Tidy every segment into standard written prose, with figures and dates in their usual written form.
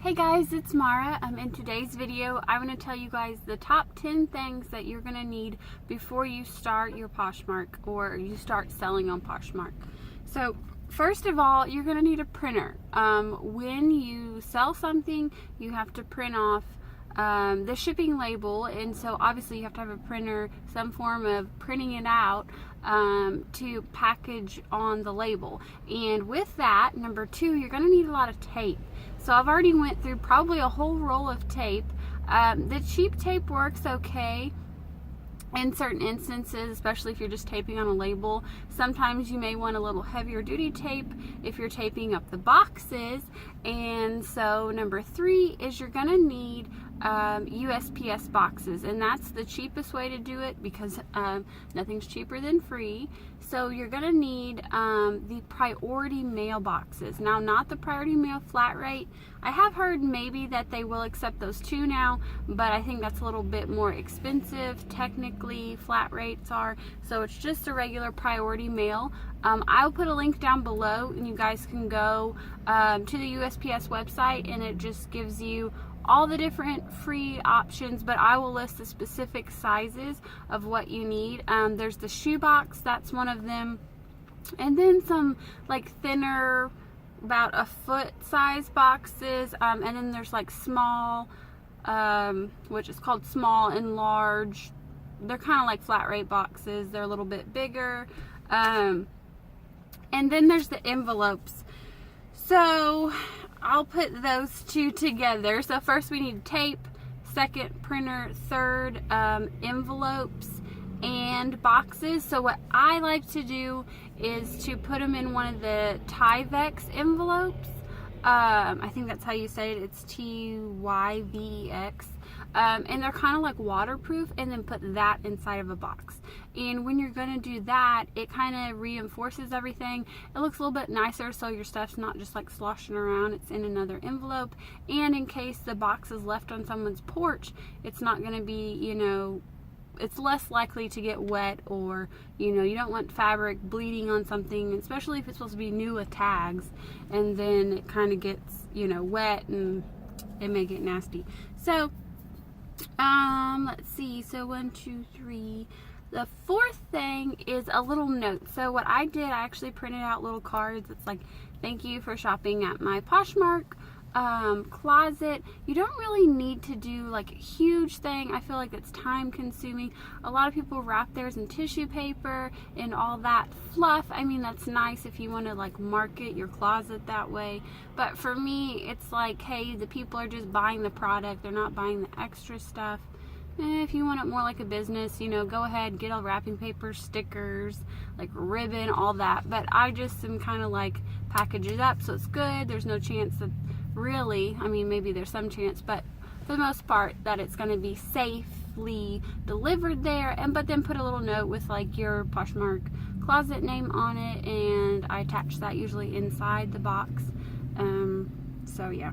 Hey guys, it's Maura. In today's video, I want to tell you guys the top 10 things that you're going to need before you start your Poshmark or you start selling on Poshmark. So, first of all, you're going to need a printer. When you sell something, you have to print off the shipping label, and so obviously you have to have a printer, some form of printing it out to package on the label. And with that, number two, you're going to need a lot of tape. So I've already went through probably a whole roll of tape. The cheap tape works okay in certain instances, especially if you're just taping on a label. Sometimes you may want a little heavier duty tape if you're taping up the boxes. And so number three is you're going to need USPS boxes, and that's the cheapest way to do it because nothing's cheaper than free. So you're going to need the priority mail boxes. Now, not the priority mail flat rate. I have heard maybe that they will accept those too now, but I think that's a little bit more expensive. Technically, flat rates are. So it's just a regular priority mail. I'll put a link down below, and you guys can go to the USPS website, and it just gives you all the different free options, but I will list the specific sizes of what you need. There's the shoebox, that's one of them, and then some like thinner, about a foot size boxes, and then there's like small, which is called small and large. They're kind of like flat rate boxes, they're a little bit bigger, and then there's the envelopes. So I'll put those two together. So first we need tape, second printer, third envelopes and boxes. So what I like to do is to put them in one of the Tyvek envelopes. I think that's how you say it. It's Tyvex. And they're kind of like waterproof, and then put that inside of a box. And when you're going to do that, it kind of reinforces everything. It looks a little bit nicer, so your stuff's not just like sloshing around. It's in another envelope, and in case the box is left on someone's porch, it's not going to be, you know, it's less likely to get wet, or, you know, you don't want fabric bleeding on something, especially if it's supposed to be new with tags, and then it kind of gets, you know, wet, and it may get nasty. So let's see, so 1, 2, 3. The fourth thing is a little note. So what I did, I actually printed out little cards. It's like, thank you for shopping at my Poshmark closet. You don't really need to do like a huge thing. I feel like it's time consuming. A lot of people wrap theirs in tissue paper and all that fluff. I mean, that's nice if you want to like market your closet that way, but for me it's like, hey, the people are just buying the product, they're not buying the extra stuff. If you want it more like a business, you know, go ahead, get all wrapping paper, stickers, like ribbon, all that. But I just am kind of like package it up so it's good. There's no chance that really, I mean, maybe there's some chance, but for the most part that it's going to be safely delivered there. And but then put a little note with like your Poshmark closet name on it, and I attach that usually inside the box. So yeah.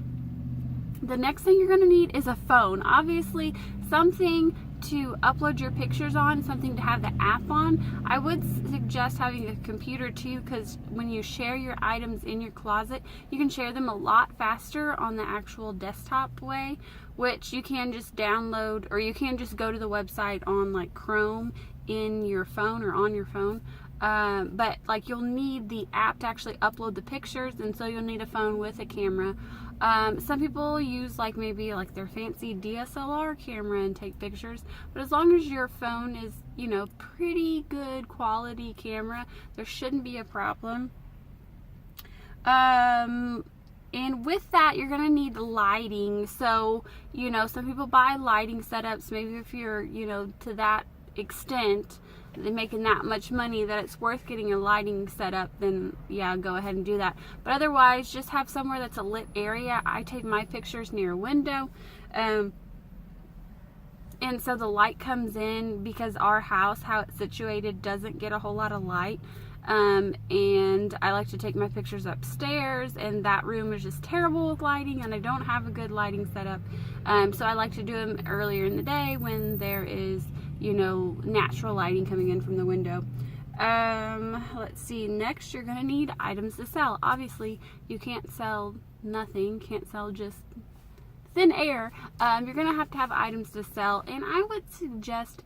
The next thing you're going to need is a phone. Obviously, something to upload your pictures on, something to have the app on. I would suggest having a computer too, because when you share your items in your closet, you can share them a lot faster on the actual desktop way, which you can just download, or you can just go to the website on like Chrome in your phone or on your phone. But like you'll need the app to actually upload the pictures, and so you'll need a phone with a camera. Some people use like maybe like their fancy DSLR camera and take pictures, but as long as your phone is, you know, pretty good quality camera, there shouldn't be a problem. And with that, you're gonna need lighting. So, you know, some people buy lighting setups. Maybe if you're, you know, to that extent, they're making that much money that it's worth getting a lighting setup, then yeah, go ahead and do that. But otherwise, just have somewhere that's a lit area. I take my pictures near a window, and so the light comes in, because our house, how it's situated, doesn't get a whole lot of light. And I like to take my pictures upstairs, and that room is just terrible with lighting, and I don't have a good lighting setup. So I like to do them earlier in the day when there is, you know, natural lighting coming in from the window. Let's see, next you're gonna need items to sell. Obviously you can't sell nothing, can't sell just thin air, you're going to have items to sell. And I would suggest,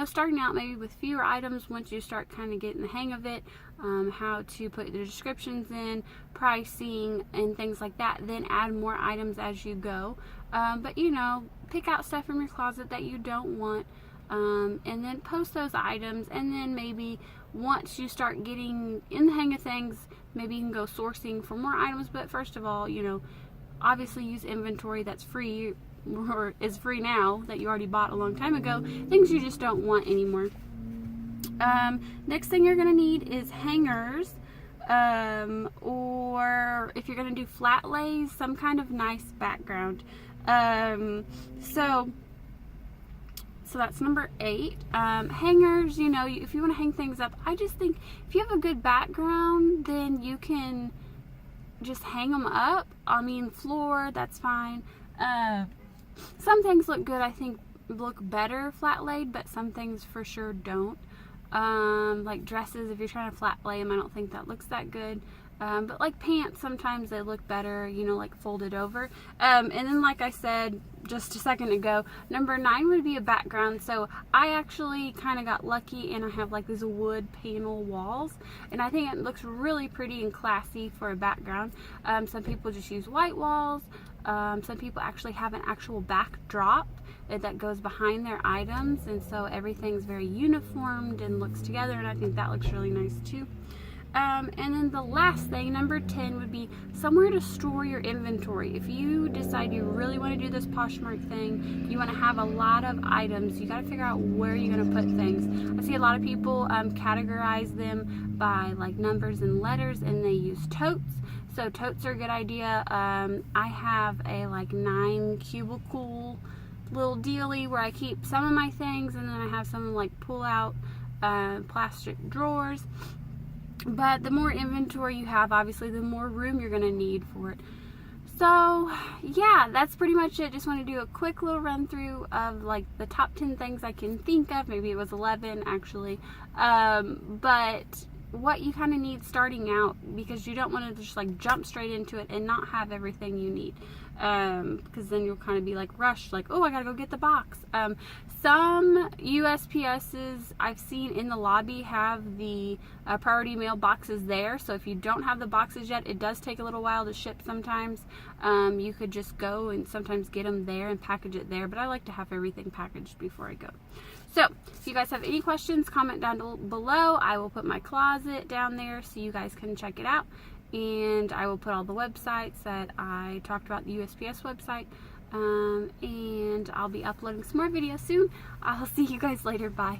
starting out maybe with fewer items once you start kind of getting the hang of it, how to put the descriptions in, pricing, and things like that. Then add more items as you go. But pick out stuff from your closet that you don't want, and then post those items. And then maybe once you start getting in the hang of things, maybe you can go sourcing for more items. But first of all, obviously use inventory that's free or is free now that you already bought a long time ago, things you just don't want anymore. Next thing you're going to need is hangers, or if you're going to do flat lays, some kind of nice background. So that's number 8. Hangers, if you want to hang things up, I just think if you have a good background, then you can just hang them up. I mean, floor, that's fine. Some things look good, I think look better flat laid, but some things for sure don't. Like dresses, if you're trying to flat lay them, I don't think that looks that good. But like pants, sometimes they look better, like folded over. And then, like I said just a second ago, number 9 would be a background. So I actually kind of got lucky, and I have like these wood panel walls, and I think it looks really pretty and classy for a background. Some people just use white walls. Some people actually have an actual backdrop that goes behind their items, and so everything's very uniformed and looks together, and I think that looks really nice too. And then the last thing, number 10, would be somewhere to store your inventory. If you decide you really want to do this Poshmark thing, you want to have a lot of items, you got to figure out where you're going to put things. I see a lot of people categorize them by like numbers and letters, and they use totes. So totes are a good idea. I have a like 9 cubicle little dealie where I keep some of my things, and then I have some like pull out plastic drawers. But the more inventory you have, obviously, the more room you're going to need for it. So, yeah, that's pretty much it. Just want to do a quick little run through of like the top 10 things I can think of. Maybe it was 11 actually. But what you kind of need starting out, because you don't want to just like jump straight into it and not have everything you need. Because then you'll kind of be like rushed, like, oh, I gotta go get the box. Some USPSs I've seen in the lobby have the priority mail boxes there, so if you don't have the boxes yet, it does take a little while to ship sometimes. You could just go and sometimes get them there and package it there, but I like to have everything packaged before I go. So if you guys have any questions, comment down below. I will put my closet down there so you guys can check it out. And I will put all the websites that I talked about, the USPS website. And I'll be uploading some more videos soon. I'll see you guys later. Bye.